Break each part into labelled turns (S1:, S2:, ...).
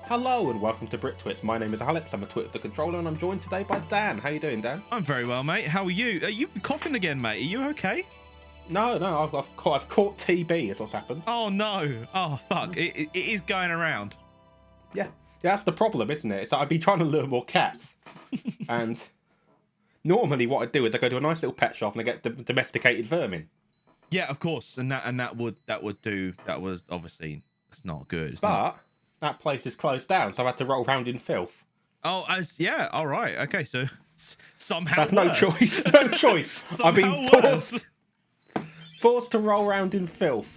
S1: Hello and welcome to BritTwits. My name is Alex. I'm a Twit of the Controller, and I'm joined today by Dan. How you doing, Dan?
S2: I'm very well, mate. How are you? Are you coughing again, mate? Are you okay?
S1: No, I've caught TB. Is what's happened.
S2: Oh no! Oh fuck! It is going around.
S1: Yeah, that's the problem, isn't it? It's like I've been trying to lure more cats, and normally what I do is I go to a nice little pet shop and I get domesticated vermin.
S2: Yeah, of course, and that would obviously it's not good.
S1: But that place is closed down, so I had to roll around in filth.
S2: Oh, yeah. All right. Okay, so somehow
S1: No choice. No choice. I've been forced to roll around in filth.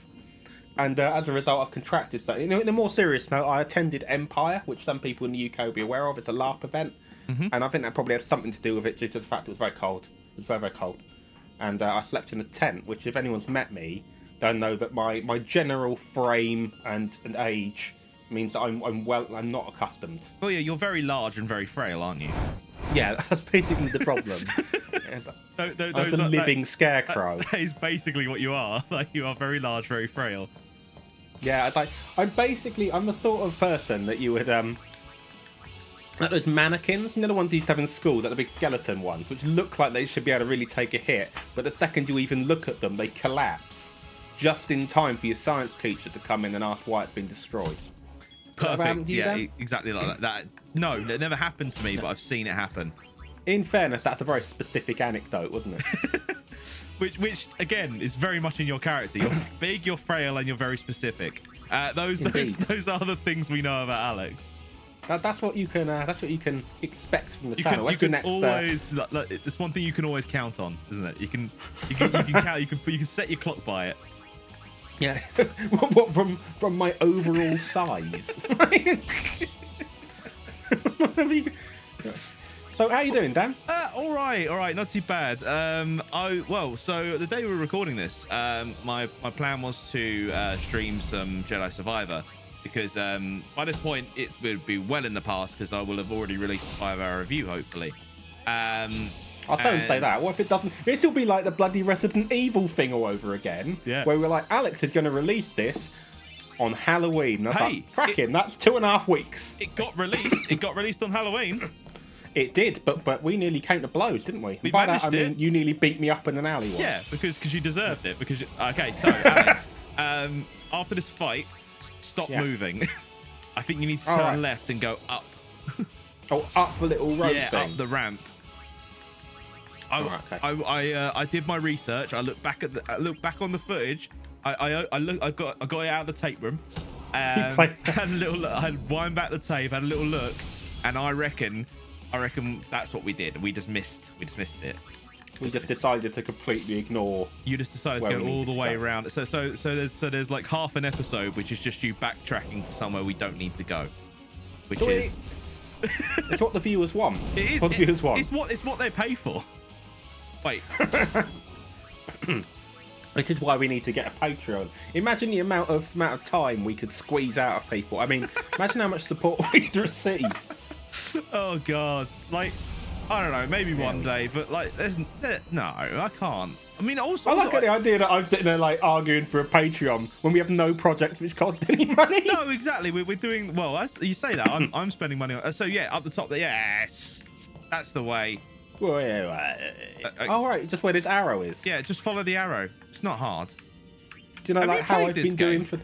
S1: And as a result, I've contracted. So, in a more serious note, I attended Empire, which some people in the UK will be aware of. It's a LARP event. And I think that probably has something to do with it due to the fact it was very cold. It was very, very cold. And I slept in a tent, which if anyone's met me, they'll know that my general frame and age means that I'm not accustomed.
S2: Oh yeah, you're very large and very frail, aren't you?
S1: Yeah, that's basically the problem. I was a living scarecrow.
S2: That is basically what you are. Like, you are very large, very frail.
S1: Yeah, it's like I'm the sort of person that you would like those mannequins, you know, the ones you used to have in schools, like the big skeleton ones, which look like they should be able to really take a hit, but the second you even look at them, they collapse just in time for your science teacher to come in and ask why it's been destroyed.
S2: Perfect. Yeah, exactly like that. No, it never happened to me, but I've seen it happen.
S1: In fairness, that's a very specific anecdote, wasn't it?
S2: which again is very much in your character. You're big, you're frail, and you're very specific. Those are the things we know about Alex.
S1: That's what you can expect from the channel.
S2: It's one thing you can always count on, isn't it? You can count. You can set your clock by it.
S1: Yeah. What from my overall size? So how you doing, Dan?
S2: All right, not too bad. So the day we were recording this, my plan was to stream some Jedi Survivor, because by this point it would be well in the past, because I will have already released a 5-hour review, hopefully.
S1: Don't say that. What if it doesn't? It'll be like the bloody Resident Evil thing all over again.
S2: Yeah.
S1: Where we're like, Alex is going to release this on Halloween. And I was like, cracking. That's 2.5 weeks.
S2: It got released. It got released on Halloween.
S1: It did, but we nearly came to blows, didn't we?
S2: We
S1: By that,
S2: managed
S1: I mean, you nearly beat me up in an alleyway.
S2: Yeah, because you deserved it. Okay, so Alex, after this fight, stop moving. I think you need to turn left and go up.
S1: Oh, up the little road thing.
S2: Yeah, up the ramp. I did my research. I looked back on the footage. I got it out of the tape room. I wind back the tape, had a little look, and I reckon that's what we did. We just missed it.
S1: We just decided to completely ignore.
S2: You just decided to go all the way around. So there's like half an episode which is just you backtracking to somewhere we don't need to go, which is.
S1: It's what the viewers want.
S2: It is
S1: what the viewers want.
S2: It's what they pay for. Wait.
S1: This is why we need to get a Patreon. Imagine the amount of time we could squeeze out of people. I mean, imagine how much support we'd receive.
S2: Oh God! Like, I don't know. Maybe one day, but like, no, I can't. I mean, also,
S1: I like the idea that I'm sitting there like arguing for a Patreon when we have no projects which cost any money.
S2: No, exactly. We're doing well. As you say that, I'm spending money on. So yeah, up the top there. Yes, that's the way.
S1: All right, just where this arrow is.
S2: Yeah, just follow the arrow. It's not hard.
S1: Do you know like how I've been doing for?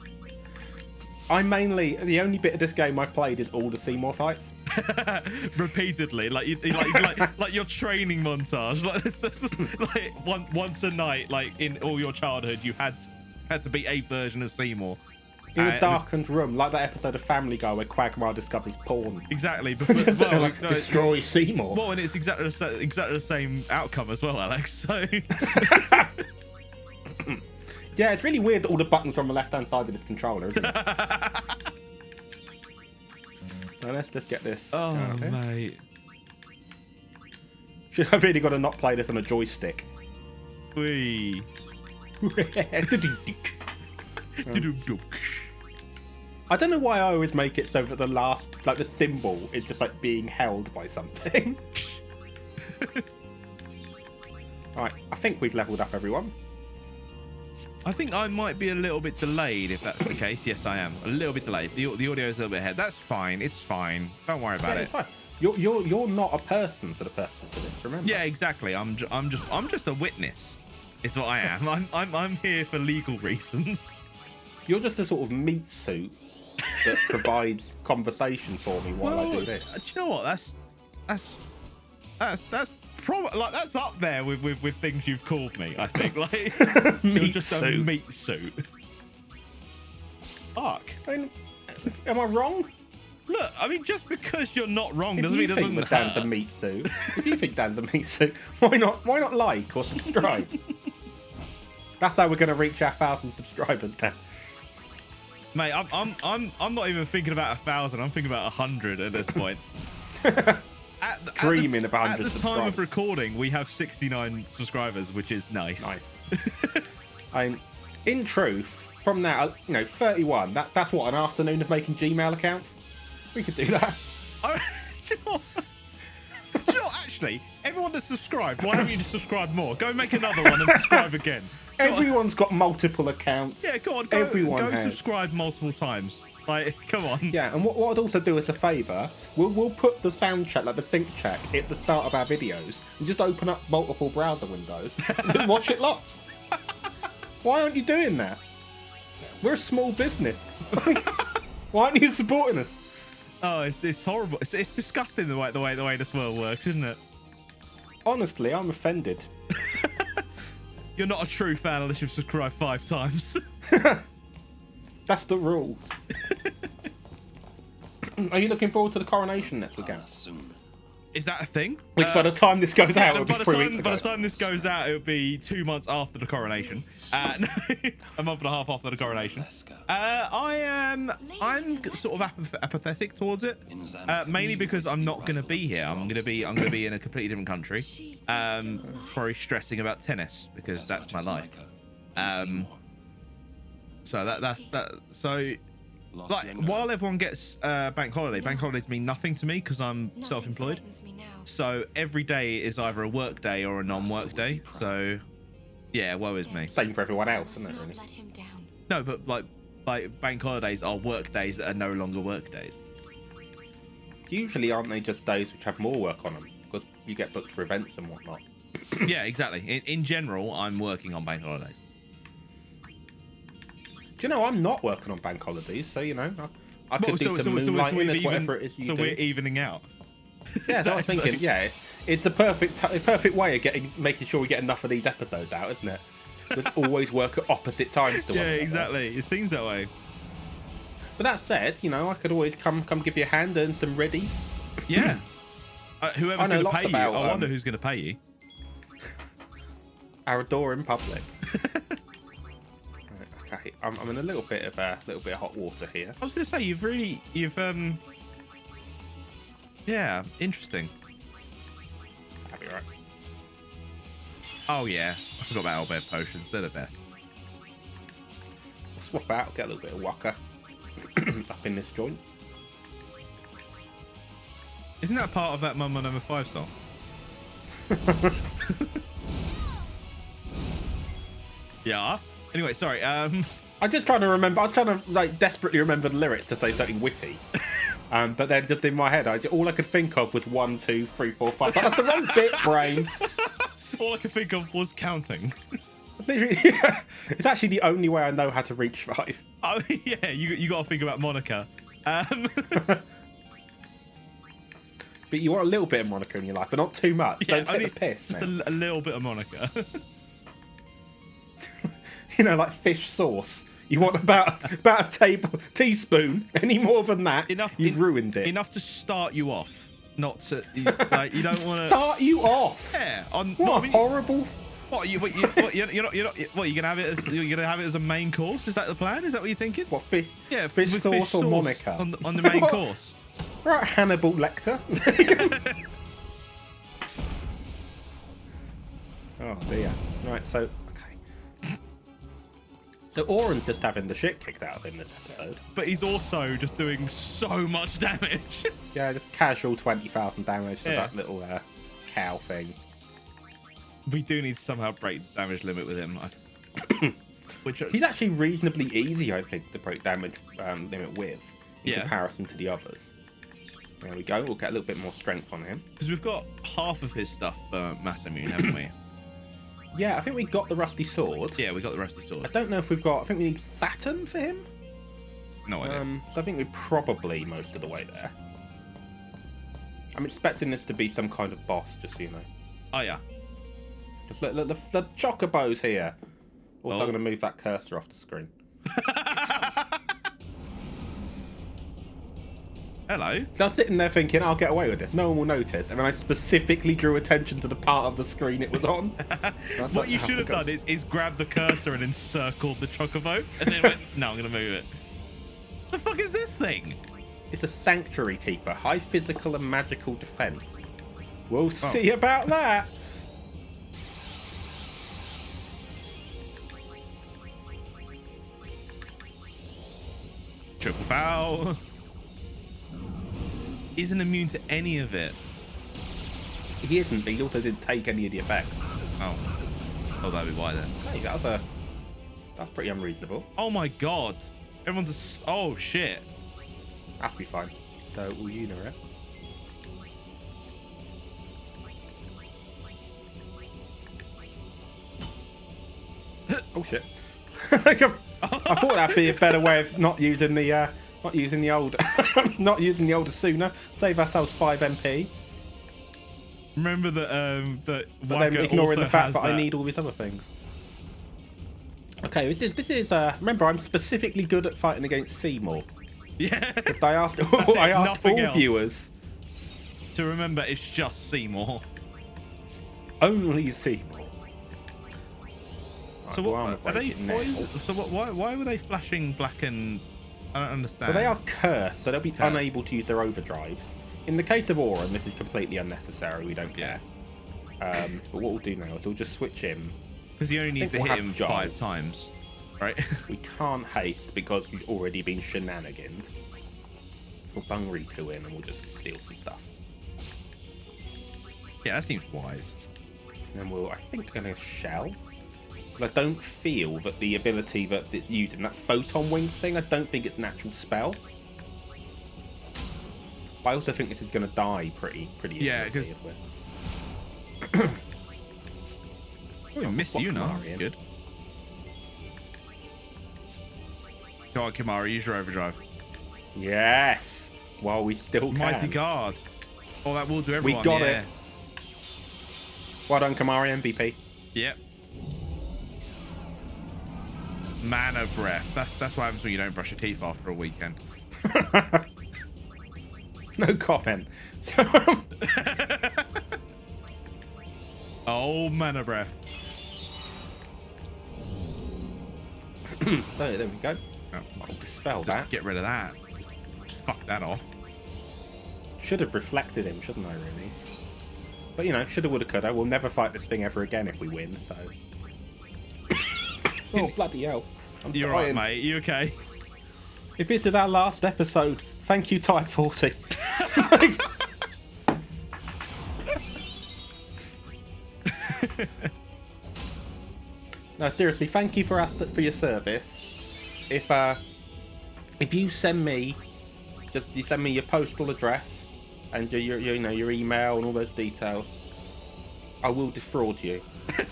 S1: The only bit of this game I've played is all the Seymour fights.
S2: Repeatedly, like your training montage. Like, it's just, like once a night, like in all your childhood, you had to be a version of Seymour.
S1: In a darkened room, like that episode of Family Guy where Quagmire discovers porn.
S2: Exactly.
S1: Destroy Seymour.
S2: Well, and it's exactly the same outcome as well, Alex. So.
S1: Yeah, it's really weird that all the buttons are on the left-hand side of this controller, isn't it? So let's just get this.
S2: Oh, mate.
S1: I've really got to not play this on a joystick.
S2: Wee.
S1: I don't know why I always make it so that the last, like the symbol, is just like being held by something. Alright, I think we've leveled up everyone.
S2: I think I might be a little bit delayed if that's the case. Yes, I am a little bit delayed. The audio is a little bit ahead. That's fine. It's fine. Don't worry about it.
S1: It's fine. You're not a person for the purposes of this. Remember?
S2: Yeah, exactly. I'm just a witness. Is what I am. I'm here for legal reasons.
S1: You're just a sort of meat suit that provides conversation for me while I do this.
S2: Do you know what? That's probably like that's up there with things you've called me. I think like you're just a meat suit. Fuck.
S1: I mean, am I wrong?
S2: Look, I mean, just because you're not wrong
S1: If
S2: doesn't
S1: you
S2: mean it
S1: think
S2: doesn't
S1: that
S2: hurt.
S1: Dan's a meat suit, if you think Dan's a meat suit, why not like or subscribe? That's how we're going to reach our 1,000 subscribers, Dan.
S2: Mate, I'm not even thinking about 1,000. I'm thinking about 100 at this point.
S1: Dreaming of 100
S2: At the time
S1: subscribers.
S2: of recording, we have 69 subscribers, which is nice.
S1: Nice. In truth, from now, 31. That's what, an afternoon of making Gmail accounts. We could do that.
S2: Do you know what? Actually, everyone that's subscribed, why don't you just subscribe more? Go make another one and subscribe again.
S1: Everyone's got multiple accounts.
S2: Yeah, go on.
S1: Everyone has.
S2: Subscribe multiple times. Like, come on.
S1: Yeah, and what I'd also do as a favour, we'll put the sound check, like the sync check, at the start of our videos, and just open up multiple browser windows and just watch it lots. Why aren't you doing that? We're a small business. Why aren't you supporting us?
S2: Oh, it's horrible. It's disgusting the way this world works, isn't it?
S1: Honestly, I'm offended.
S2: You're not a true fan unless you've subscribed 5 times.
S1: That's the rules. Are you looking forward to the coronation next weekend?
S2: Is that a thing?
S1: Which by the time this goes out, it'll be 3 weeks ago.
S2: By the time this goes out, it'll be 2 months after the coronation. No, a month and a half after the coronation. I'm sort of apathetic towards it, mainly because I'm not going to be here. I'm going to be in a completely different country. Probably stressing about tennis because that's my life. So that's that. So. Like, while everyone gets bank holidays mean nothing to me because I'm self-employed. So every day is either a work day or a non-work day. So, yeah, woe is me.
S1: Same for everyone else, isn't it? Really?
S2: No, but like bank holidays are work days that are no longer work days.
S1: Usually, aren't they just days which have more work on them because you get booked for events and whatnot?
S2: Yeah, exactly. In general, I'm working on bank holidays.
S1: Do you know, I'm not working on bank holidays, so, I could do some moonlighting as whatever it is you do.
S2: So we're evening out.
S1: Yeah, so I was thinking, yeah, it's the perfect way of making sure we get enough of these episodes out, isn't it? Let's always work at opposite times to one another.
S2: Yeah, exactly. It seems that way.
S1: But that said, I could always come give you a hand, earn some riddies.
S2: Yeah. Whoever's going to pay you, I wonder who's going to pay you.
S1: Our door in public. Okay, I'm in a little bit of hot water here.
S2: I was going to say you've yeah, interesting.
S1: That'd be right.
S2: Oh yeah, I forgot about Albert potions. They're the best.
S1: Swap out, get a little bit of waka up in this joint.
S2: Isn't that part of that Mambo No. 5 song? Yeah. Anyway, sorry. I'm
S1: just trying to remember. I was trying to desperately remember the lyrics to say something witty, but then just in my head, all I could think of was 1, 2, 3, 4, 5. That's the wrong bit, brain.
S2: All I could think of was counting.
S1: It's actually the only way I know how to reach 5.
S2: Oh yeah, you got to think about Monica.
S1: But you want a little bit of Monica in your life, but not too much.
S2: Yeah,
S1: Don't take the piss.
S2: Just a little bit of Monica.
S1: Like fish sauce. You want about a teaspoon. Any more than that, you've ruined it.
S2: Enough to start you off. Not to you don't want to
S1: start you off.
S2: Yeah.
S1: Horrible.
S2: What you're gonna have it as a main course? Is that the plan? Is that what you're thinking?
S1: What fish?
S2: Yeah,
S1: fish sauce or Monica
S2: on the main course.
S1: Right, Hannibal Lecter. Oh dear. Right, so okay. So Oren's just having the shit kicked out of him this episode.
S2: But he's also just doing so much damage.
S1: Yeah, just casual 20,000 damage to that little cow thing.
S2: We do need to somehow break the damage limit with him. Which
S1: He's actually reasonably easy, I think, to break damage limit with in comparison to the others. There we go. We'll get a little bit more strength on him.
S2: Because we've got half of his stuff mass immune, haven't we?
S1: Yeah, I think we got the rusty sword.
S2: Yeah, we got the rusty sword.
S1: I don't know if we've got... I think we need Saturn for him.
S2: No idea.
S1: So I think we're probably most of the way there. I'm expecting this to be some kind of boss, just so you know.
S2: Oh, yeah.
S1: Just look, the chocobo's here. Also, I'm going to move that cursor off the screen.
S2: Hello.
S1: So I was sitting there thinking, I'll get away with this. No one will notice. And then I specifically drew attention to the part of the screen it was on.
S2: What you should have done is grab the cursor and encircled the chocobo. And then went, no, I'm going to move it. The fuck is this thing?
S1: It's a sanctuary keeper. High physical and magical defense. We'll see about that.
S2: Triple foul. Isn't immune to any of it.
S1: He isn't, but he also didn't take any of the effects.
S2: Oh. Oh, that'd be why then.
S1: Hey, that's pretty unreasonable.
S2: Oh my god. Everyone's a... Oh, shit.
S1: That's be fine. So, Uyuna. Oh shit! I thought that'd be a better way of not using the old Esuna. Save ourselves 5 MP.
S2: Remember that
S1: but then ignoring the fact that I need all these other things. Okay, this is remember, I'm specifically good at fighting against Seymour.
S2: Yeah.
S1: Because I asked all viewers
S2: to remember it's just Seymour.
S1: Only Seymour.
S2: So what are they poisoned? So why were they flashing black and... I don't understand.
S1: So they are cursed, so they'll be unable to use their overdrives. In the case of Auron, this is completely unnecessary. We don't care. But what we'll do now is we'll just switch him.
S2: Because he only needs to hit him 5 times, right?
S1: We can't haste because he's already been shenaniganed. We'll bung Riku in and we'll just steal some stuff.
S2: Yeah, that seems wise.
S1: And then we'll, I think, going to shell. I don't feel that the ability that it's using, that photon wings thing, I don't think it's an actual spell. But I also think this is going to die pretty easily.
S2: Yeah, because... we missed you now. Good. Go on, Kimari, use your overdrive.
S1: Yes! While we still can.
S2: Mighty Guard. Oh, that will do everyone.
S1: We got it. Well done, Kimari, MVP.
S2: Yep. Mana breath. That's what happens when you don't brush your teeth after a weekend.
S1: No comment.
S2: Oh, mana breath.
S1: There we go.
S2: Oh,
S1: I'll dispel
S2: just
S1: that.
S2: Get rid of that. Just fuck that off.
S1: Should have reflected him, shouldn't I, really? But, you know, shoulda, woulda, coulda. We'll never fight this thing ever again if we win, so... Oh, bloody hell.
S2: You're right, mate. You okay?
S1: If this is our last episode, thank you, Type 40. No, seriously, thank you for your service. If you send me, you send me your postal address and your email and all those details, I will defraud you.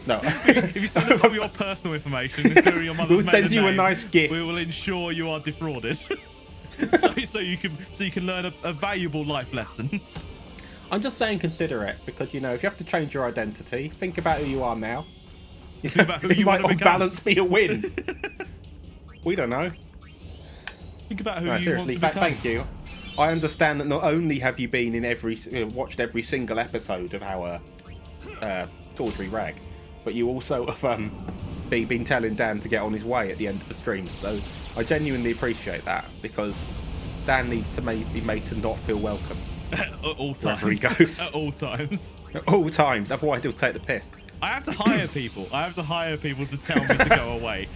S1: No.
S2: If you send us all your personal information, including your mother's
S1: we'll send you
S2: name,
S1: a nice gift.
S2: We will ensure you are defrauded, so you can learn a valuable life lesson.
S1: I'm just saying, consider it, because if you have to change your identity, think about who you are now.
S2: Think about who you
S1: might
S2: want
S1: on
S2: to
S1: balance be a win. We don't know.
S2: Think about who
S1: No,
S2: you
S1: seriously,
S2: want to become.
S1: thank you. I understand that not only have you been in watched every single episode of our tawdry rag, but you also have been telling Dan to get on his way at the end of the stream. So I genuinely appreciate that, because Dan needs to be made to not feel welcome.
S2: At all times.
S1: Wherever he goes.
S2: At all times.
S1: At all times. Otherwise, he'll take the piss.
S2: I have to hire people. I have to hire people to tell me to go away.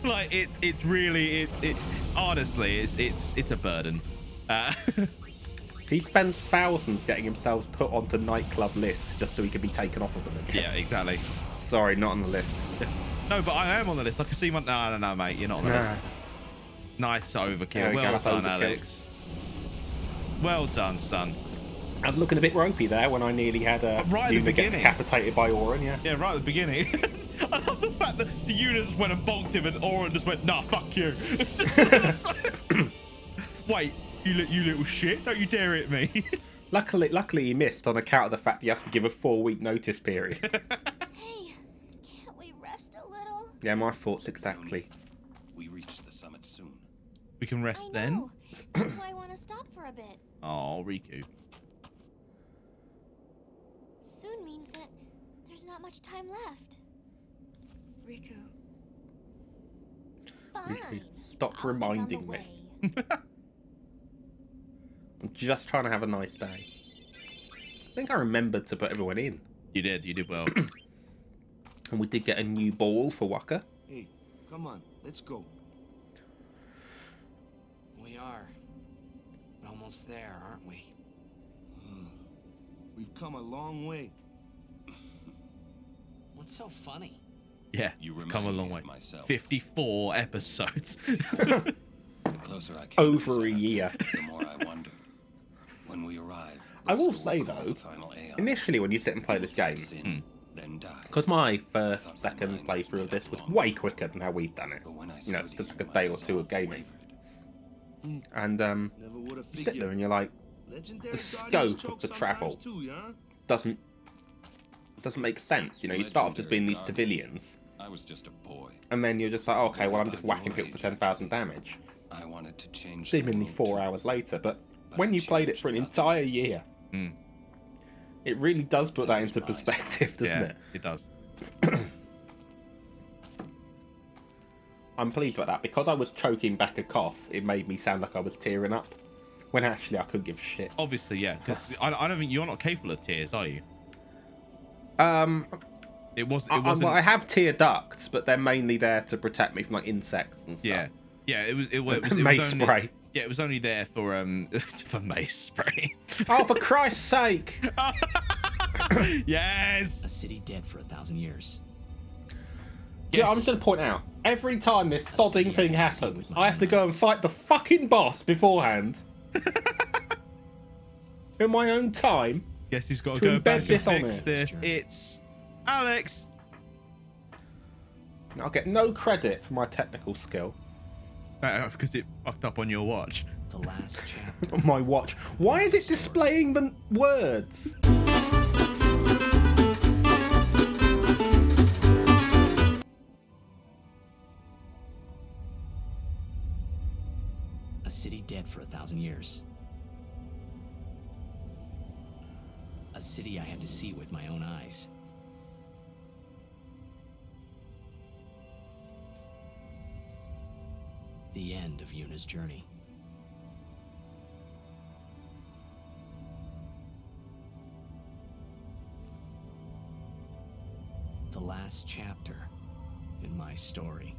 S2: Like it's really honestly it's a burden.
S1: He spends thousands getting himself put onto nightclub lists just so he can be taken off of them again.
S2: Yeah, exactly.
S1: Sorry, not on the list.
S2: No, but I am on the list. I can see my... No, mate. You're not on the list. Nice overkill.
S1: Well
S2: done, Alex. Well done, son.
S1: I was looking a bit ropey there when I nearly had a Una get decapitated by Auron, yeah.
S2: Yeah, right at the beginning. I love the fact that the Una just went and bonked him and Auron just went, nah, fuck you. Wait, you little shit. Don't you dare hit me.
S1: Luckily he missed on account of the fact you have to give a 4-week notice period.
S3: Hey, can't we rest a little?
S1: Yeah, my thoughts exactly.
S4: We reach the summit soon.
S2: We can rest
S3: I
S2: then.
S3: know. That's why I want to stop for a bit.
S2: Oh, Riku.
S3: Soon means that there's not much time left. Riku. Fine.
S1: Stop
S3: I'll
S1: reminding
S3: think on
S1: me.
S3: the way.
S1: I'm just trying to have a nice day. I think I remembered to put everyone in.
S2: You did well.
S1: And we did get a new ball for Waka.
S4: Hey, come on, let's go.
S5: We are. We're almost there, aren't we?
S4: We've come a long way.
S5: What's so funny?
S2: Yeah,
S4: You
S2: come a
S4: remind
S2: long
S4: me
S2: way.
S4: of myself.
S2: 54 episodes.
S4: The closer I came
S1: Over
S4: to
S1: a
S4: the center,
S1: year.
S4: the more I wondered. When we arrive,
S1: I will
S4: Briscoe
S1: say
S4: call
S1: though,
S4: the final Aeon.
S1: initially when you sit and play this game,
S4: Sin, then die.
S1: because my first, second playthrough of this was way quicker than how we've done it.
S4: But when I
S1: You know, it's
S4: stood
S1: just like a
S4: here,
S1: day
S4: my
S1: or two of
S4: resolve
S1: gaming.
S4: wavered.
S1: And
S4: Never would have
S1: you sit there and you're like,
S4: Legendary
S1: the
S4: guardians
S1: scope of
S4: choke
S1: the
S4: sometimes
S1: travel
S4: too, yeah?
S1: doesn't make sense. You know, you start off just being these civilians,
S4: I was just a boy.
S1: and then you're just like, okay, well I'm just whacking people for 10,000 damage.
S4: I wanted to change the
S1: Seemingly
S4: world
S1: 4
S4: too.
S1: hours later, but
S4: But
S1: when
S4: I
S1: you played it
S4: changed
S1: for an
S4: nothing.
S1: entire year,
S2: Mm.
S1: it really does put that
S4: There's
S1: into
S4: my
S1: perspective, doesn't
S2: Yeah,
S1: it?
S2: it does.
S1: I'm pleased about that. Because I was choking back a cough, it made me sound like I was tearing up, when actually I couldn't give a shit.
S2: Obviously, yeah, because I don't think you're not capable of tears, are you? It wasn't.
S1: Well, I have tear ducts, but they're mainly there to protect me from like insects and stuff.
S2: Yeah. It was
S1: Mace
S2: only,
S1: spray.
S2: Yeah, it was only there for for mace spray.
S1: Oh, for Christ's sake!
S2: Yes.
S5: A city dead for 1,000 years.
S1: Yeah, I'm just going to point out, every time this sodding thing happens, I have to go and fight the fucking boss beforehand. In my own time.
S2: Guess who's got to
S1: To
S2: go
S1: embed
S2: back and
S1: this on
S2: fix
S1: it.
S2: this? It's Alex.
S1: And I'll get no credit for my technical skill.
S2: Because it fucked up on your watch.
S5: The last chapter.
S1: On my watch. Why is it displaying the words?
S5: A city dead for 1,000 years. A city I had to see with my own eyes. The end of Yuna's journey. The last chapter in my story.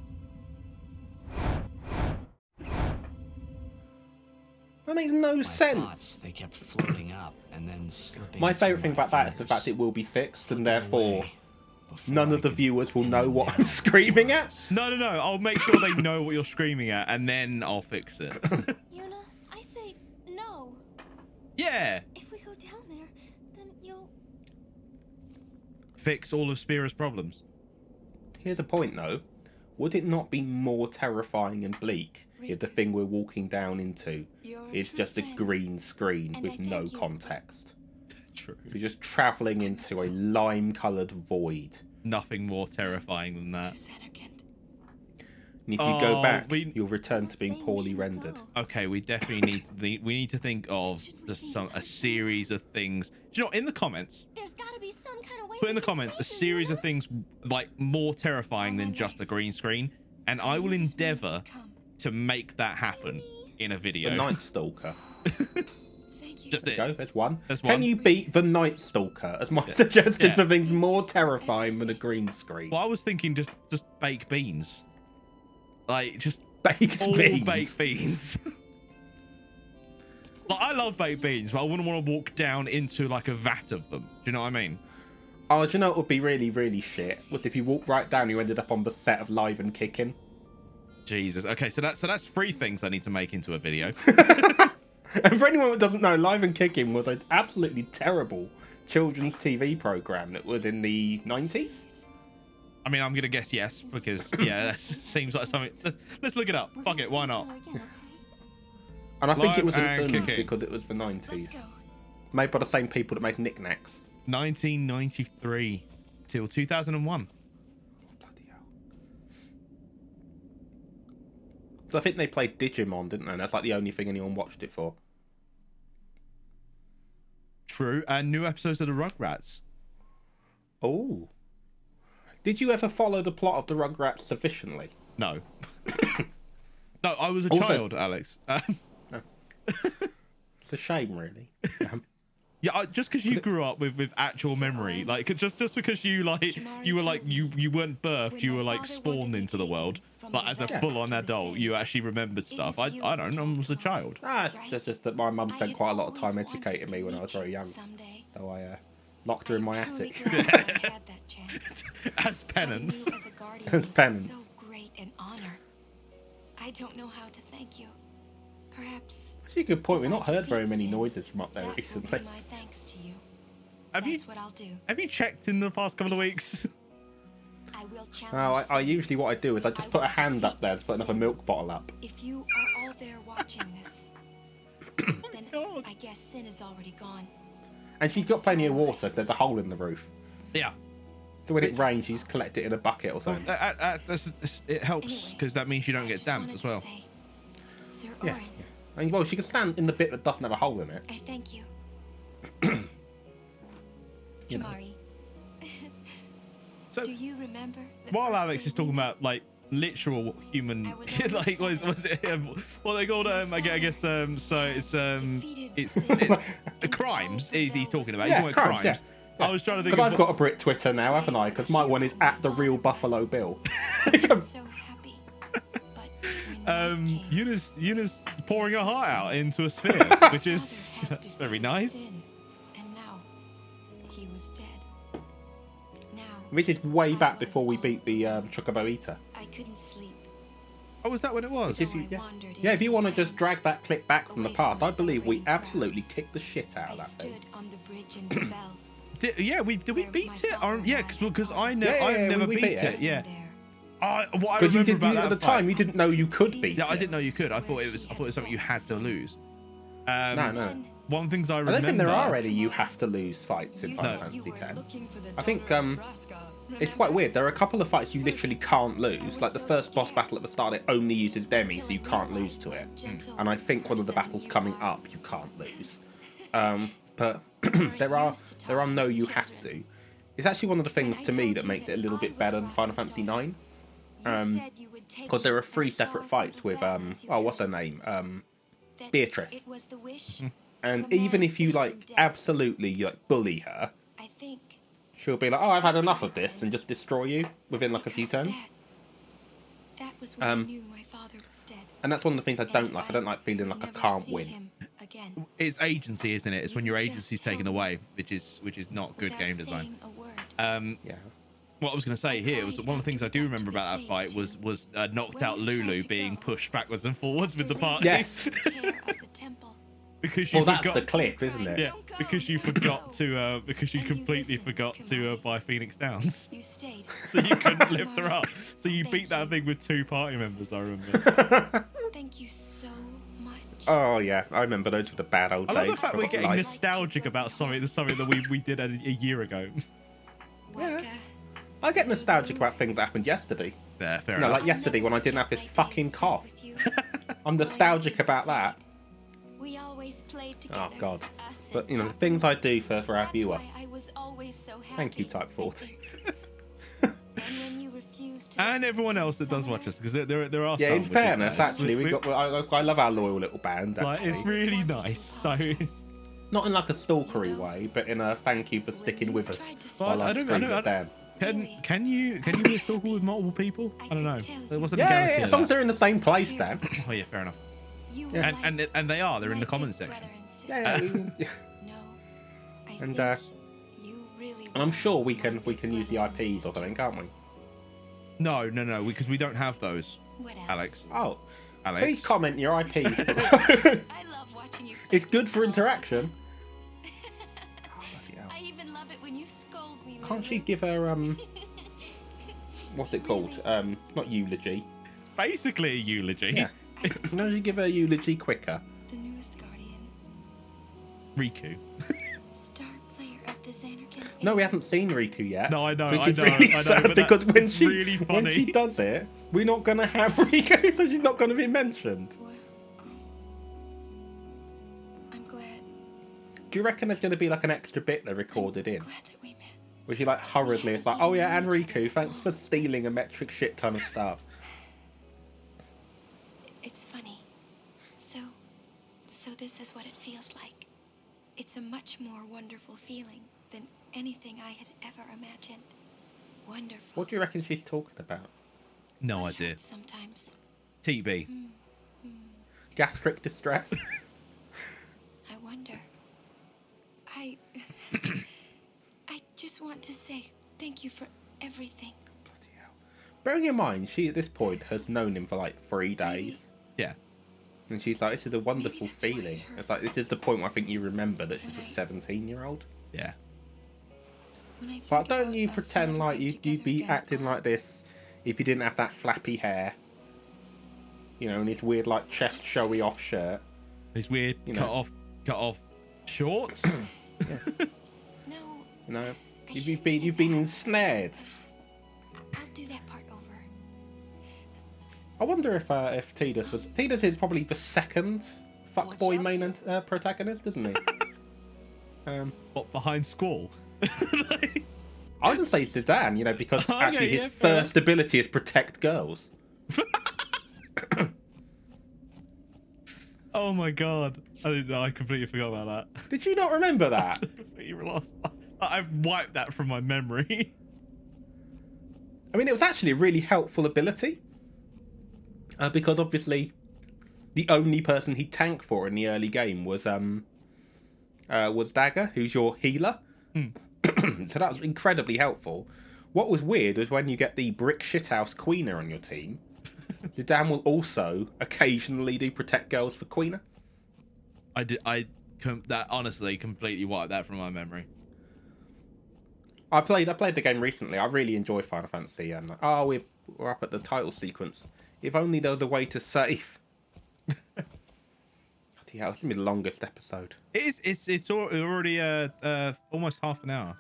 S1: That makes no
S5: My
S1: sense.
S5: thoughts, they kept floating up and then slipping.
S1: My favourite
S5: through
S1: thing
S5: my
S1: about that is the
S5: fingers,
S1: fact it will be fixed, and
S5: slipping
S1: therefore
S5: away before
S1: none
S5: I
S1: of the
S5: could
S1: viewers will
S5: pin
S1: know
S5: them
S1: what
S5: down
S1: I'm screaming at.
S2: No. I'll make sure they know what you're screaming at, and then I'll fix it.
S3: Yuna, I say no.
S2: Yeah.
S3: If we go down there, then you'll...
S2: Fix all of Spira's problems.
S1: Here's a point though. Would it not be more terrifying and bleak if the thing we're walking down into is just a green screen
S3: And
S1: with
S3: I
S1: no
S3: thank you.
S1: context?
S2: True.
S1: You're just travelling into a lime-coloured void.
S2: Nothing more terrifying than that.
S1: And if you go
S2: Oh,
S1: back,
S2: we-
S1: you'll return to being
S3: Saying we
S1: poorly
S3: shouldn't
S1: rendered.
S3: go.
S2: Okay, we definitely need to think of just a series of things. Do you know what, in the comments?
S3: There's gotta be some kind of way
S2: Put in
S3: we
S2: the
S3: can
S2: comments a
S3: save you,
S2: series of
S3: Yuna.
S2: things like more terrifying than just a green screen, and I will endeavor to make that happen in a
S1: The
S2: video.
S1: Night Stalker.
S3: Thank you.
S2: Just
S1: There
S2: it.
S1: you go, there's one.
S2: There's
S1: Can
S2: one.
S1: you beat the Night Stalker as my suggestion
S2: Yeah.
S1: for things more terrifying than a green screen?
S2: Well, I was thinking just baked beans, like just
S1: Baked
S2: all
S1: beans.
S2: baked beans. Like I love baked beans, but I wouldn't want to walk down into like a vat of them. Do you know what I mean?
S1: Oh, do you know what would be really, really shit? Was if you walked right down, you ended up on the set of Live and Kicking.
S2: Jesus. Okay, so that's 3 things I need to make into a video.
S1: And for anyone that doesn't know, Live and Kicking was an absolutely terrible children's TV program that was in the 90s.
S2: I mean, I'm gonna guess yes because yeah, that seems like something. Let's look it up.
S3: We're
S2: Fuck
S3: gonna
S2: it, why
S3: see each
S2: not?
S3: other again, okay?
S1: And I think it
S2: Live
S1: was
S2: and Kicking.
S1: because it was the 90s.
S3: Let's go.
S1: Made by the same people that made Knickknacks.
S2: 1993 till 2001.
S1: Bloody hell. So I think they played Digimon, didn't they? And that's like the only thing anyone watched it for.
S2: True, and new episodes of the Rugrats.
S1: Oh. Did you ever follow the plot of the Rugrats sufficiently?
S2: No. No, I was a
S1: Also-
S2: child, Alex.
S1: It's a shame, really.
S2: Yeah, just because you grew up with actual memory, like just because you you were like you weren't birthed, you were like spawned into the world, but as a full-on adult, you actually remembered stuff. I don't know, I was a child.
S1: It's just that my mum spent quite a lot of time educating me when I was very young,
S3: Someday.
S1: so I locked her in my
S3: I'm truly
S1: attic.
S3: glad that I had that chance.
S2: As penance.
S3: Having you as a guardian
S1: As
S3: was
S1: penance.
S3: so great an honor. I don't know how to thank you. Perhaps
S1: Actually, a good point. We've
S3: if I
S1: not heard very
S3: defeat
S1: many
S3: Sin,
S1: noises from up there
S3: that
S1: recently.
S3: will be my thanks to you.
S2: Have you
S3: That's what I'll do.
S2: have you checked in the past couple of weeks?
S3: I will
S1: No,
S3: challenge
S1: I
S3: Sin.
S1: usually what I do is I just put a hand up there to put another milk bottle up.
S3: If you are all there watching this, then
S2: God.
S3: I guess Sin is already gone.
S1: And she's got plenty of water because there's a hole in the roof.
S2: Yeah.
S1: So when it rains, you just collect it in a bucket or
S2: Well,
S1: something.
S2: it helps
S3: Anyway,
S2: because that means you don't
S3: I
S2: get
S3: just
S2: damp
S3: wanted
S2: as
S3: to
S2: well.
S3: say, Sir
S1: Yeah.
S3: Orin,
S1: And, well, she can stand in the bit that doesn't have a hole in it.
S3: I thank you.
S1: You know.
S3: Kimari,
S2: So
S3: do you remember the
S2: while
S3: first
S2: Alex
S3: day
S2: is talking
S3: we met?
S2: about like literal human,
S3: I was always
S2: like
S3: so
S2: was it what they called I guess so it's
S3: defeated
S2: it's
S3: Sin.
S2: the crimes he's talking about.
S1: Yeah,
S2: He's talking about
S1: crimes,
S2: crimes.
S1: yeah.
S2: I was trying to think.
S1: Because
S2: Of
S1: I've got a Brit Twitter now, haven't I? Because my one is at the real Buffalo Bill.
S3: I was so happy. But when night came,
S2: Eunice pouring her heart out into a sphere, which is
S3: Father had
S2: very
S3: defeated
S2: nice.
S3: Sin, and now he was dead. Now
S1: This is way back before we beat the Chocobo Eater.
S3: I couldn't sleep.
S2: Oh, was that when it was?
S3: So
S1: If you-
S3: I
S1: yeah.
S3: wandered
S1: Yeah, if
S3: into
S1: you want to
S3: town.
S1: just drag that clip back from the
S3: Away from
S1: past,
S3: the
S1: I believe we
S3: celebrating
S1: absolutely
S3: crowds.
S1: kicked the shit out
S3: I
S1: of that
S3: stood
S1: thing.
S3: on the bridge in Bevel.
S2: Yeah, we did we
S3: Where
S2: beat
S3: my
S2: it?
S3: father
S2: Yeah,
S3: and I
S2: because
S3: had
S2: I've
S1: Yeah,
S2: never
S1: we
S2: beat
S1: beat
S2: it.
S1: it.
S2: Yeah.
S3: There.
S2: What I
S1: Because you
S2: remember
S1: didn't,
S2: about
S1: at
S2: that
S1: the time,
S2: fight-
S1: you didn't know you could beat
S2: Yeah, I
S1: it.
S2: didn't know you could. I thought it was something you had to lose.
S1: No, no.
S3: Then
S2: One of the things I
S1: I
S2: remember.
S1: don't think there are any you have to lose fights in
S3: you
S1: Final
S3: said you
S1: Fantasy
S3: were
S1: X.
S3: looking for the
S1: I think
S3: daughter of Vraska,
S1: it's quite
S3: remember?
S1: weird. There are a couple of fights you literally can't
S3: I
S1: lose.
S3: was
S1: Like the
S3: so
S1: first boss
S3: scared.
S1: battle at the start, it only uses Demi,
S3: Until
S1: so you
S3: I
S1: can't lose
S3: realized
S1: to
S3: what a
S1: it.
S3: gentle
S1: And I think one of the
S3: person
S1: battles
S3: you
S1: coming
S3: are.
S1: up, you can't lose. But
S3: weren't
S1: there are
S3: used to talking
S1: no
S3: to
S1: you have
S3: children.
S1: to. It's actually one of the things
S3: I
S1: to me
S3: told
S1: that
S3: you
S1: makes it a
S3: that
S1: little
S3: I
S1: bit
S3: was
S1: better than Final
S3: Vraska's
S1: Fantasy
S3: daughter.
S1: 9.
S3: You said you would take
S1: Because there are
S3: me
S1: 3
S3: as far
S1: separate
S3: from
S1: fights with
S3: Bevel as you
S1: oh, what's her
S3: could.
S1: name?
S3: That
S1: Beatrice.
S3: It was the wish.
S1: And
S3: From
S1: even
S3: man
S1: if you
S3: facing
S1: like
S3: death.
S1: absolutely like bully her,
S3: I think
S1: she'll be like, "Oh, I've had enough of this," and just destroy you within like a few
S3: because
S1: turns.
S3: That was when I
S1: Um,
S3: knew my father was dead.
S1: And that's one of the things I
S3: And
S1: don't like. I don't like feeling
S3: would
S1: like I
S3: never
S1: can't
S3: see
S1: win.
S3: him again.
S2: It's agency, isn't it? It's when your
S3: You just
S2: agency's taken
S3: held
S2: away, which is not good
S3: Without
S2: game design.
S3: saying a word.
S1: Yeah.
S2: What I was going to say here was that one of the things I do remember about that fight was knocked out
S3: When we tried
S2: Lulu
S3: to
S2: being
S3: go,
S2: pushed backwards and forwards with the
S3: After
S2: party.
S1: Yes.
S3: leaving the care of the temple.
S2: because you
S1: Well, that's
S2: forgot.
S1: the clip, isn't it?
S2: Yeah, because you forgot to because you
S3: And you
S2: completely
S3: listened,
S2: forgot to
S3: Kimari.
S2: buy Phoenix Downs,
S3: You stayed.
S2: so you couldn't lift her
S3: Kimari,
S2: up. So you
S3: thank
S2: beat that
S3: you.
S2: thing with 2 party members. I remember.
S3: Thank you so much.
S1: Oh yeah, I remember those were the bad old
S2: I love
S1: days.
S2: the fact we're
S1: Forgot
S2: getting
S1: life.
S2: nostalgic about something that we did a year ago.
S3: Waka,
S1: I get nostalgic about things that happened yesterday.
S2: Yeah, fair
S1: No,
S2: enough.
S1: like yesterday when I didn't have this fucking cough. I'm nostalgic about that.
S3: We always played together.
S1: Oh god.
S3: us
S1: But
S3: and
S1: you know, the
S3: Chapter.
S1: things I do for our
S3: That's
S1: viewer.
S3: why I was always so happy.
S1: Thank you, Type 40.
S3: And when you refused to
S2: And
S3: let
S2: everyone
S3: me
S2: else that does
S3: somewhere,
S2: watch us, because there are
S1: Yeah,
S2: some
S1: in
S2: which are
S1: fairness,
S2: nice.
S1: actually, we got. I love our loyal little band.
S2: Like,
S1: Actually.
S2: it's
S3: I
S2: really
S3: always wanted
S2: nice,
S3: to
S2: so-
S3: apologize.
S1: Not in like a stalkery way, but in a thank you for sticking
S3: you
S1: with us
S3: tried to
S1: while
S3: stop
S1: I
S2: I don't-
S1: screamed
S2: I
S1: at Dan.
S2: Can you be a stalker with multiple people? I don't know. There wasn't a
S1: Yeah,
S2: guarantee
S1: yeah,
S2: of
S1: as long as
S2: that.
S1: they're in the same place, Dan.
S2: Oh yeah, fair enough.
S3: You were
S1: Yeah.
S3: like
S2: And they're in
S3: my
S2: the comments
S3: big
S2: section.
S3: brother and sister.
S1: Yeah,
S3: No, I
S1: And,
S3: think you really really.
S1: And I'm sure we
S3: want
S1: can
S3: my
S1: use the
S3: brother and
S1: IPs or
S3: sister.
S1: something, can't we?
S2: No, because we don't have those.
S3: What else?
S2: Alex.
S1: Oh,
S2: Alex.
S1: please comment your IPs.
S3: I love watching you. Play
S1: It's good for
S3: kickball.
S1: interaction. Oh, bloody hell.
S3: I even love it when you scold me.
S1: Can't she
S3: Lulu.
S1: give her what's it called? Not eulogy.
S2: Basically a eulogy.
S1: Yeah. No, you give her eulogy quicker.
S3: The newest guardian,
S2: Riku.
S3: star player of the Xanarkin.
S1: No, we haven't seen Riku yet.
S2: No, I know,
S1: Which
S2: I
S1: is
S2: know,
S1: really
S2: I know,
S1: sad
S2: but
S1: because when
S2: that's
S1: she
S2: really
S1: when
S2: funny.
S1: she does it, we're not gonna have Riku, so she's not gonna be mentioned.
S3: Well, I'm glad.
S1: Do you reckon there's gonna be like an extra bit they recorded in?
S3: Glad that we met.
S1: Where she like hurriedly is like, oh yeah, and Riku, thanks for stealing a metric shit ton of stuff.
S3: It's funny. So this is what it feels like. It's a much more wonderful feeling than anything I had ever imagined. Wonderful.
S1: What do you reckon she's talking about?
S2: No
S3: But it
S2: idea.
S3: hurts sometimes.
S2: TB.
S1: Gastric distress?
S3: I wonder. I just want to say thank you for everything.
S1: Bloody hell. Bearing in mind, she at this point has known him for like 3 days.
S2: Yeah.
S1: And she's like, this is a wonderful
S3: that's why it
S1: feeling.
S3: hurts.
S1: It's like, this is the point where I think you remember that she's a
S3: When
S1: 17-year-old.
S2: Yeah.
S3: When I
S1: But
S3: think
S1: don't
S3: about
S1: you
S3: us
S1: pretend
S3: never
S1: like
S3: being
S1: you'd
S3: together
S1: be
S3: again.
S1: acting like this if you didn't have that flappy hair. You know, and this weird like chest showy off shirt.
S2: It's weird.
S1: You
S2: cut
S1: know.
S2: off shorts.
S3: No,
S1: You know,
S3: I
S1: you've
S3: shouldn't
S1: been
S3: say
S1: you've been
S3: that.
S1: ensnared.
S3: I'll do that part over.
S1: I wonder if Tidus was is probably the second fuckboy
S5: What's
S1: main
S5: up,
S1: protagonist, isn't he?
S2: What, behind Squall?
S1: I wouldn't say Zidane, you know, because
S2: Okay,
S1: actually his
S2: yeah, fair
S1: first ability is protect girls.
S2: Oh my god. I didn't know. I completely forgot about that.
S1: Did you not remember that?
S2: You lost. I've wiped that from my memory.
S1: I mean, it was actually a really helpful ability. Because obviously, the only person he tanked for in the early game was Dagger, who's your healer. So that was incredibly helpful. What was weird was when you get the brick shithouse Queener on your team, Zidane will also occasionally do protect girls for Queener.
S2: That honestly completely wiped that from my memory.
S1: I played the game recently. I really enjoy Final Fantasy, and we're up at the title sequence. If only there was a way to save. Yeah, it's gonna be the longest episode.
S2: It's already almost half an hour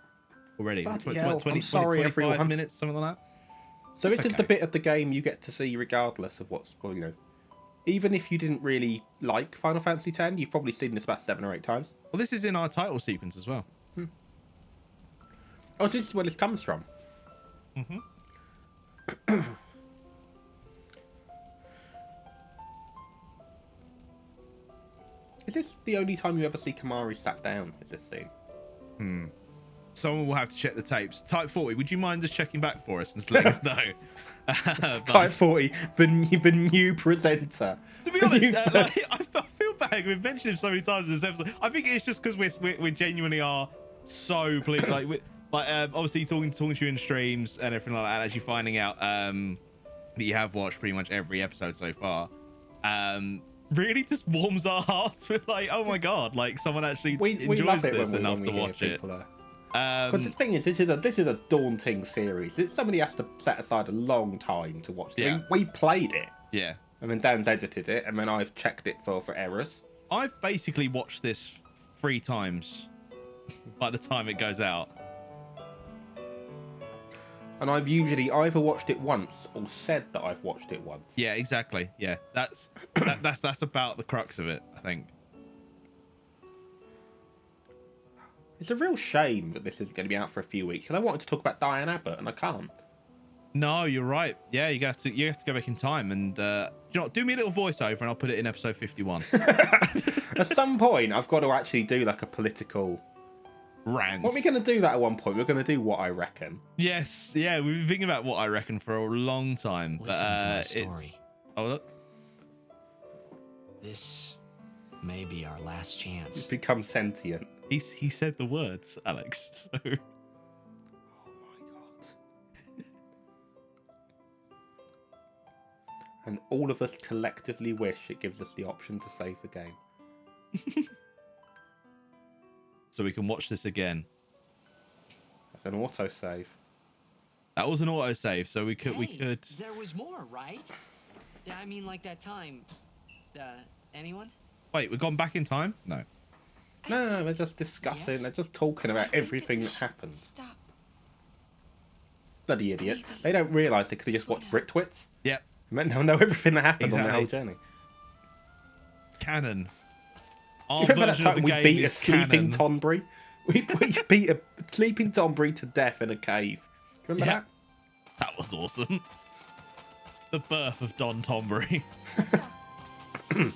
S2: already.
S1: Bloody hell, I'm sorry,
S2: 25
S1: everyone.
S2: minutes, something like that.
S1: So
S2: It's
S1: this is
S2: okay.
S1: the bit of the game you get to see regardless of what's, well, you know, even if you didn't really like Final Fantasy X, you've probably seen this about 7 or 8 times.
S2: Well, this is in our title sequence as well.
S1: Oh, so this is where this comes from. Is this the only time you ever see Kamari sat down? Is this scene?
S2: Someone will have to check the tapes. Type 40, would you mind just checking back for us and just letting us know? But
S1: Type 40, the new presenter.
S2: to be honest, I feel bad. We've mentioned him so many times in this episode. I think it's just because we genuinely are so pleased. Obviously talking to you in streams and everything like that, and actually finding out that you have watched pretty much every episode so far. Really just warms our hearts with like, oh my god, like someone actually
S1: We
S2: enjoys
S1: love it
S2: this
S1: when
S2: enough
S1: we
S2: to
S1: hear
S2: watch it.
S1: people because the thing is, this is a daunting series. Somebody has to set aside a long time to watch.
S2: Yeah.
S1: We played it,
S2: Yeah.
S1: and then Dan's edited it, and then I've checked it for errors.
S2: I've basically watched this 3 times by the time it goes out.
S1: And I've usually either watched it once or said that I've watched it once.
S2: Yeah, exactly. Yeah, that's about the crux of it, I think.
S1: It's a real shame that this isn't going to be out for a few weeks, because I wanted to talk about Diane Abbott, and I can't.
S2: No, you're right. Yeah, you have to go back in time and you know what, do me a little voiceover and I'll put it in episode 51.
S1: At some point, I've got to actually do like a political...
S2: Rant.
S1: What are we going to do that at one point? We're going to do What I Reckon.
S2: Yes, yeah, we've been thinking about what I reckon for a long time.
S5: Listen to my
S2: it's...
S5: story.
S2: Oh, look.
S5: This may be our last chance.
S1: It's become sentient.
S2: He said the words, Alex. So
S1: And all of us collectively wish it gives us the option to save the game.
S2: So we can watch this again.
S1: That's an autosave.
S2: That was an autosave, so we could.
S5: There was more, right? Yeah, I mean, like that time. Anyone?
S2: Wait, we've gone back in time? No.
S1: No, they're just discussing.
S5: Yes?
S1: They're just talking about everything that happened.
S3: Stop.
S1: Bloody idiots. They don't realise they could have just watched Brick Twits.
S2: Yep.
S1: They'll know everything that happened on their whole
S2: Exactly.
S1: journey.
S2: Canon.
S1: Do
S2: Our
S1: you remember that
S2: version of
S1: time
S2: the
S1: we
S2: game
S1: beat a
S2: is
S1: sleeping
S2: canon.
S1: Tonbury? We beat a sleeping Tonbury to death in a cave. Do you remember
S2: Yeah.
S1: that?
S2: That was awesome. The birth of Don Tombury.
S1: Do you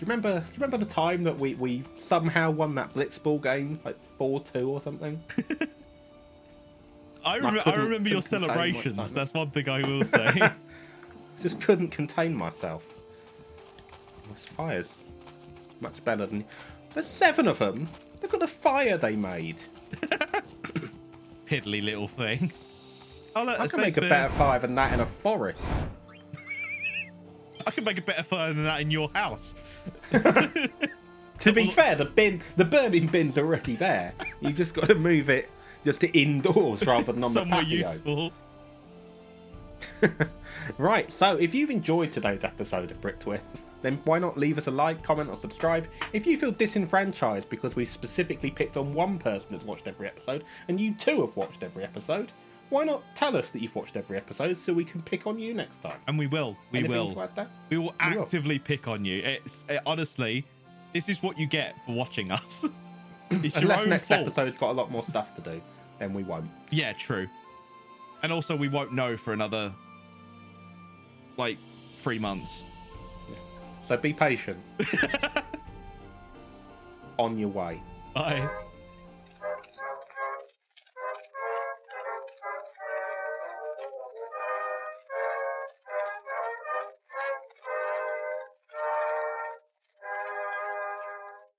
S1: remember the time that we somehow won that Blitzball game, like 4-2 or something?
S2: I
S1: couldn't-
S2: remember your
S1: couldn't contain my
S2: celebrations.
S1: excitement.
S2: That's one thing I will say.
S1: Just couldn't contain myself. This fire's much better than... There's 7 of them. Look at the fire they made.
S2: Piddly little thing. Oh, look,
S1: I
S2: it
S1: can make a
S2: says
S1: better fire than that in a forest.
S2: I can make a better fire than that in your house.
S1: To be fair, the burning bin's already there. You've just got to move it just to indoors rather than on the
S2: Somewhere
S1: patio.
S2: useful.
S1: Right, so if you've enjoyed today's episode of Brick Twits, then why not leave us a like, comment, or subscribe? If you feel disenfranchised because we specifically picked on one person that's watched every episode, and you too have watched every episode, why not tell us that you've watched every episode so we can pick on you next time?
S2: And we will. We
S1: Anything
S2: will.
S1: to add there?
S2: We will
S1: will.
S2: actively pick on you. Honestly, this is what you get for watching us. It's your
S1: Unless
S2: own
S1: next
S2: fault.
S1: episode's got a lot more stuff to do, then we won't.
S2: Yeah, true. And also, we won't know for another, like, 3 months.
S1: So be patient. On your way.
S2: Bye.